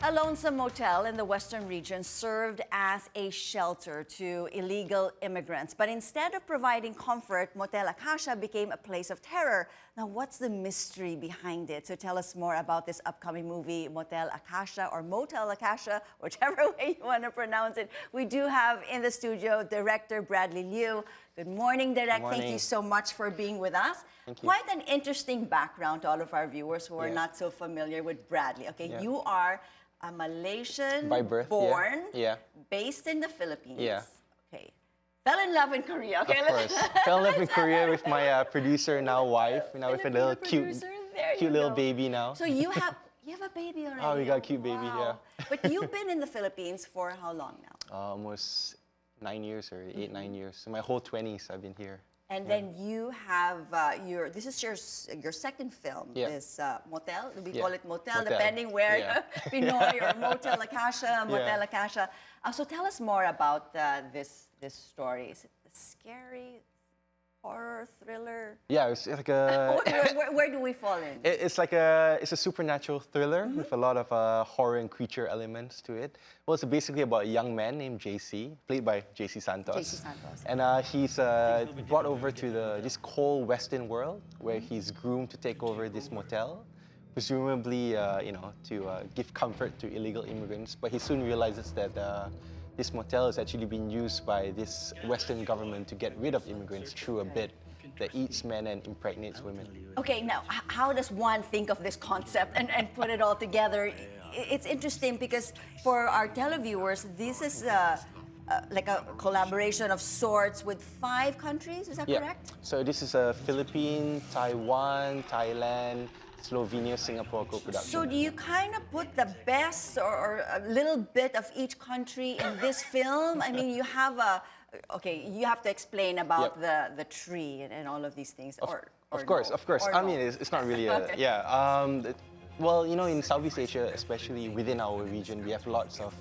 A lonesome motel in the western region served as a shelter to illegal immigrants. But instead of providing comfort, Motel Acacia became a place of terror. Now, what's the mystery behind it? So tell us more about this upcoming movie, Motel Acacia or Motel Acacia, whichever way you want to pronounce it. We do have in the studio Director Bradley Liew. Good morning, Direct. Good morning. Thank you so much for being with us. Thank you. Quite an interesting background to all of our viewers who are not so familiar with Bradley. Okay, you are a Malaysian By birth, born, yeah. based in the Philippines. Yeah. Okay. Fell in love in Korea. Okay, Of course. Fell in love in Korea with my producer, now wife. You know, with a little cute little baby now. So you have a baby already. Oh, we got a cute baby, wow. But you've been in the Philippines for how long now? Almost 9 years or 9 years. So my whole 20s I've been here. And then you have this is your second film, this Motel. We call it Motel, depending where Pinoy or Motel Acacia, Motel Acacia. So tell us more about this story. Is it scary, horror, thriller? Yeah, it's like a... where do we fall in? It's a supernatural thriller with a lot of horror and creature elements to it. Well, it's basically about a young man named JC, played by JC Santos. JC Santos. And he's brought over to this cold Western world where he's groomed to take over this motel, presumably, to give comfort to illegal immigrants. But he soon realizes that this motel is actually being used by this Western government to get rid of immigrants through a bid that eats men and impregnates women. Okay, now how does one think of this concept and put it all together? It's interesting because for our televiewers, this is like a collaboration of sorts with 5 countries, is that correct? So this is Philippines, Taiwan, Thailand, Slovenia, Singapore co-production. So do you kind of put the best or a little bit of each country in this film? I mean, you have you have to explain about the tree and all of these things. Of course. I mean, it's not really well, you know, in Southeast Asia, especially within our region, we have lots of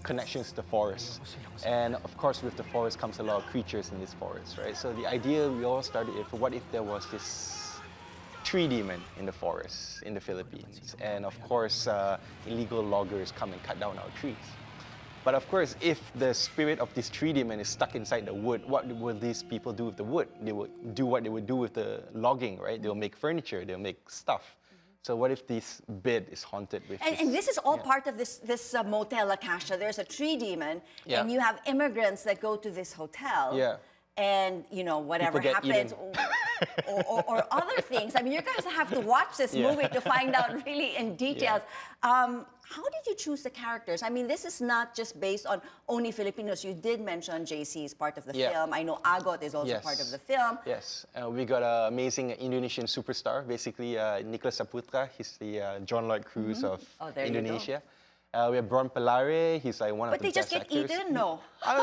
connections to the forest. And of course, with the forest comes a lot of creatures in this forest, right? So the idea we all started with, what if there was this tree demon in the forest in the Philippines? And of course, illegal loggers come and cut down our trees. But of course, if the spirit of this tree demon is stuck inside the wood, what will these people do with the wood? They will do what they would do with the logging, right? They'll make furniture, they'll make stuff. So what if this bed is haunted with and this is all part of this Motel Acacia. There's a tree demon, and you have immigrants that go to this hotel. Yeah. And, you know, whatever happens, or other things. I mean, you guys have to watch this movie to find out really in details. How did you choose the characters? I mean, this is not just based on only Filipinos. You did mention JC is part of the film. I know Agot is also part of the film. Yes, we got an amazing Indonesian superstar, basically Nicholas Saputra. He's the John Lloyd Cruz of Indonesia. We have Bron Pelare, he's like one of the best actors. But they just get eaten? No. Okay,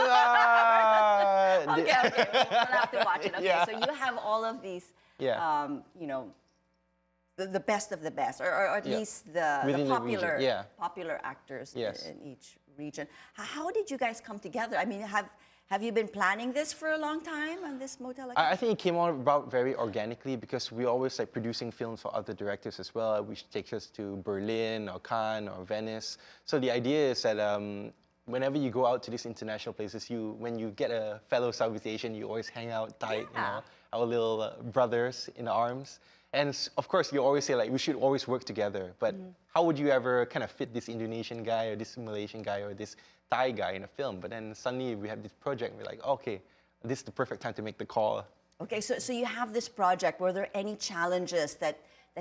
we'll have to watch it. Okay, so you have all of these, you know, the best of the best, or at least the popular actors in each region. How did you guys come together? I mean, have you been planning this for a long time on this Motel? I think it came about very organically because we always like producing films for other directors as well, which takes us to Berlin or Cannes or Venice. So the idea is that whenever you go out to these international places, when you get a fellow Southeast Asian, you always hang out tight, you know, our little brothers in arms. And of course, you always say like, we should always work together. But how would you ever kind of fit this Indonesian guy or this Malaysian guy or this Thai guy in a film? But then suddenly we have this project. We're like, okay, this is the perfect time to make the call. Okay, so you have this project. Were there any challenges that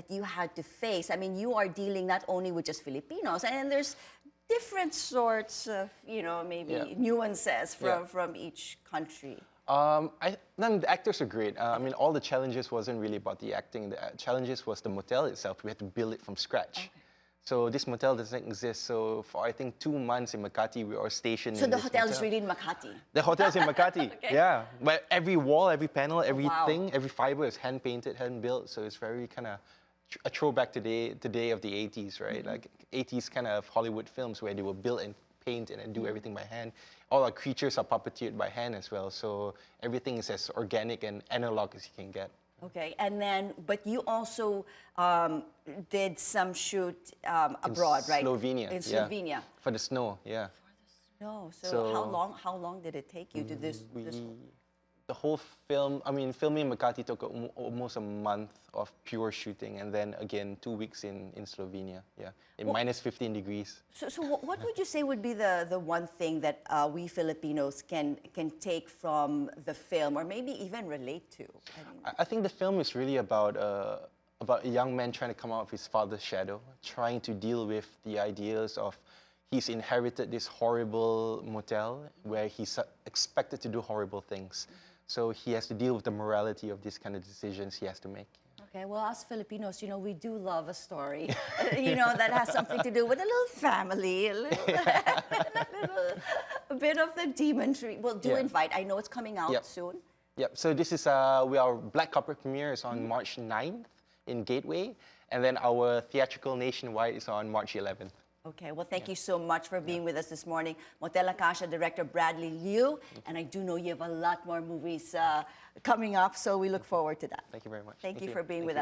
you had to face? I mean, you are dealing not only with just Filipinos, and there's different sorts of, you know, maybe nuances from each country. The actors are great. I mean, all the challenges wasn't really about the acting. The challenges was the motel itself. We had to build it from scratch. Okay. So this motel doesn't exist. So for, I think, 2 months in Makati, we were stationed in this motel. So the hotel is really in Makati? The hotel's in Makati, yeah. But every wall, every panel, everything, every fiber is hand-painted, hand-built. So it's very kind of a throwback to the day of the 80s, right? Like 80s kind of Hollywood films where they were built and paint and do everything by hand. All our creatures are puppeteered by hand as well. So everything is as organic and analog as you can get. Okay, and then, but you also did some shoot abroad, right? Slovenia. In yeah. Slovenia. For the snow, yeah. No, so, So- how long did it take you to this? The whole film, I mean, filming Makati took almost a month of pure shooting, and then again 2 weeks in Slovenia, yeah, in minus 15 degrees. So what would you say would be the one thing that we Filipinos can take from the film, or maybe even relate to? I mean, I think the film is really about a young man trying to come out of his father's shadow, trying to deal with the ideas of he's inherited this horrible motel where he's expected to do horrible things. So he has to deal with the morality of these kind of decisions he has to make. okay, well, us Filipinos, we do love a story, that has something to do with a little family, a bit of the demonry. Well, do Yeah. invite. I know it's coming out Yep. soon. Yep, so this is our Black Carpet premiere is on March 9th in Gateway, and then our theatrical nationwide is on March 11th. Okay, well, thank you so much for being with us this morning. Motel Acacia Director Bradley Liew, and I do know you have a lot more movies coming up, so we look forward to that. Thank you very much. Thank you for being with us.